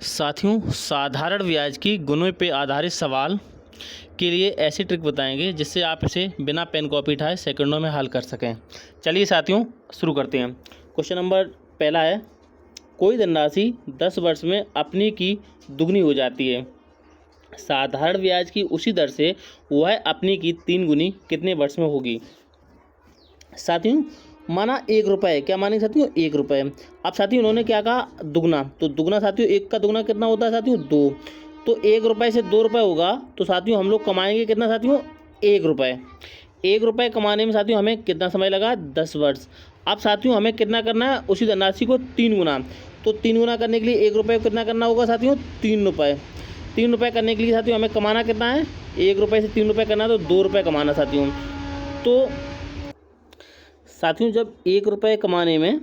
साथियों, साधारण ब्याज की गुणों पे आधारित सवाल के लिए ऐसी ट्रिक बताएंगे जिससे आप इसे बिना पेन कॉपी उठाए सेकंडों में हल कर सकें। चलिए साथियों, शुरू करते हैं। क्वेश्चन नंबर पहला है, कोई धनराशि 10 वर्ष में अपनी की दुगनी हो जाती है। साधारण ब्याज की उसी दर से वह अपनी की 3 गुनी कितने वर्ष में होगी। साथियों, माना 1 रुपये, क्या मानेंगे साथियों, 1 रुपये। अब साथियों इन्होंने क्या कहा, दुगना, तो दुगना साथियों 1 का दुगना कितना होता है साथियों, 2। तो 1 रुपये से 2 रुपये होगा, तो साथियों हम लोग कमाएंगे कितना साथियों, 1 रुपये। 1 रुपये कमाने में साथियों हमें कितना समय लगा, 10 वर्ष। अब साथियों हमें कितना करना है, उसी धनराशि को 3 गुना। तो 3 गुना करने के लिए 1 रुपये को कितना करना होगा साथियों, 3 रुपये। 3 रुपये करने के लिए साथियों हमें कमाना कितना है, 1 रुपये से 3 रुपये करना है तो 2 रुपये कमाना साथियों। तो साथियों जब 1 रुपये कमाने में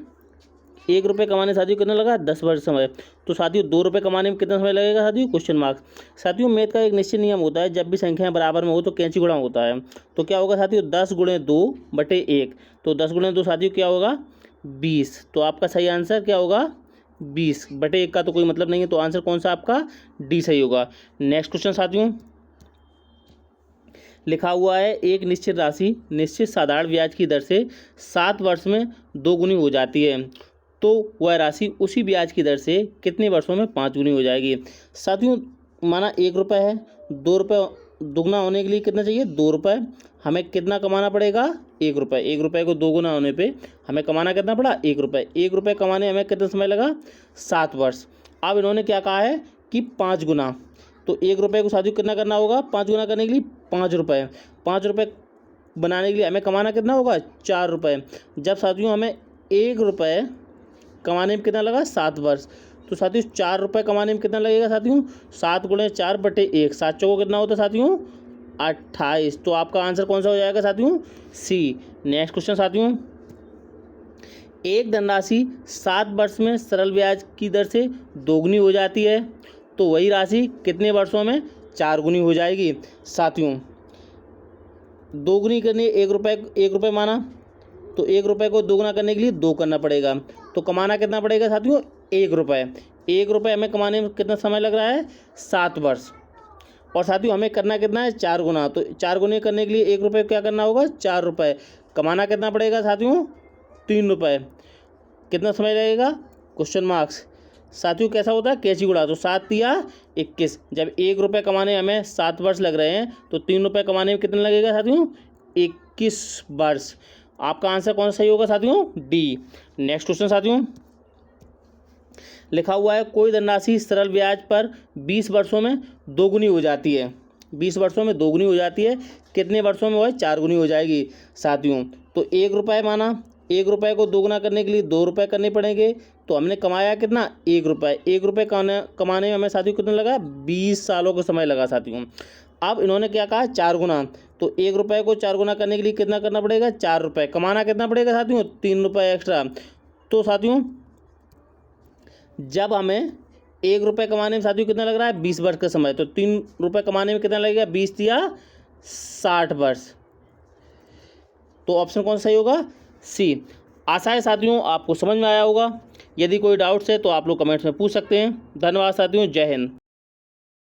1 रुपये कमाने साथियों कितना लगा, 10 वर्ष समय। तो साथियों 2 रुपये कमाने में कितना समय लगेगा साथियों, क्वेश्चन मार्क। साथियों मैथ का एक निश्चित नियम होता है, जब भी संख्याएं बराबर में हो तो कैंची गुणा होता है। तो क्या होगा साथियों, 10 गुणे 2/1। तो 10 गुणे 2 साथियों क्या होगा, 20। तो आपका सही आंसर क्या होगा, 20/1 का तो कोई मतलब नहीं है, तो आंसर कौन सा आपका, डी सही होगा। नेक्स्ट क्वेश्चन साथियों लिखा हुआ है, एक निश्चित राशि निश्चित साधारण ब्याज की दर से 7 वर्ष में 2 गुनी हो जाती है, तो वह राशि उसी ब्याज की दर से कितने वर्षों में 5 गुनी हो जाएगी। साथियों माना 1 रुपये है, 2 रुपये दुगना होने के लिए कितना चाहिए, 2 रुपये। हमें कितना कमाना पड़ेगा, 1 रुपये। 1 रुपये को 2 गुना होने पे हमें कमाना कितना पड़ा, 1 रुपये। 1 रुपये कमाने हमें कितना समय लगा, 7 वर्ष। अब इन्होंने क्या कहा है कि 5 गुना, तो 1 रुपये को साथियों कितना करना होगा, 5 गुना करने के लिए 5 रुपये। 5 रुपये बनाने के लिए हमें कमाना कितना होगा, 4 रुपये। जब साथियों हमें 1 रुपये कमाने में कितना लगा, 7 वर्ष। तो साथियों 4 रुपये कमाने में कितना लगेगा साथियों, 7 गुणे 4/1। 7 चौको कितना होता है साथियों, 28। तो आपका आंसर कौन सा हो जाएगा साथियों, सी। नेक्स्ट क्वेश्चन साथियों, एक धनराशि 7 वर्ष में सरल ब्याज की दर से 2 गुनी हो जाती है, तो वही राशि कितने वर्षों में 4 गुनी हो जाएगी। साथियों 2 गुनी करने 1 रुपये माना, तो 1 रुपये को 2 गुना करने के लिए 2 करना पड़ेगा। तो कमाना कितना पड़ेगा साथियों, 1 रुपये। 1 रुपये हमें कमाने में कितना समय लग रहा है, 7 वर्ष। और साथियों हमें करना कितना है, 4 गुना। तो 4 गुने करने के लिए 1 रुपये क्या करना होगा, 4 रुपये। कमाना कितना पड़ेगा साथियों, 3 रुपये। कितना समय लगेगा, क्वेश्चन मार्क्स। साथियों कैसा होता है, कैची गुणा। तो 7 या 21। जब 1 रुपये कमाने हमें 7 वर्ष लग रहे हैं, तो 3 रुपये कमाने में कितना लगेगा साथियों, 21 वर्ष। आपका आंसर कौन सा सही होगा साथियों, डी। नेक्स्ट क्वेश्चन साथियों लिखा हुआ है, कोई धनराशि सरल ब्याज पर 20 वर्षों में 2 गुनी हो जाती है। 20 वर्षों में 2 गुनी हो जाती है, कितने वर्षों में वह 4 गुनी हो जाएगी। साथियों तो 1 रुपये माना, 1 रुपये को 2 गुना करने के लिए 2 रुपये करने पड़ेंगे। तो हमने कमाया कितना, 1 रुपये। 1 रुपये कमाने में हमें साथियों कितना लगा, 20 सालों का समय लगा साथियों। अब इन्होंने क्या कहा, 4 गुना। तो 1 रुपये को 4 गुना करने के लिए कितना करना पड़ेगा, 4 रुपये। कमाना कितना पड़ेगा साथियों, 3 रुपये एक्स्ट्रा। तो साथियों जब हमें 1 रुपये कमाने में साथियों कितना लग रहा है, 20 वर्ष का समय, तो 3 रुपये कमाने में कितना लगेगा, 20 या 60 वर्ष। तो ऑप्शन कौन सा सही होगा, सी। आशा है साथियों आपको समझ में आया होगा। यदि कोई डाउट्स है तो आप लोग कमेंट्स में पूछ सकते हैं। धन्यवाद साथियों, जय हिंद।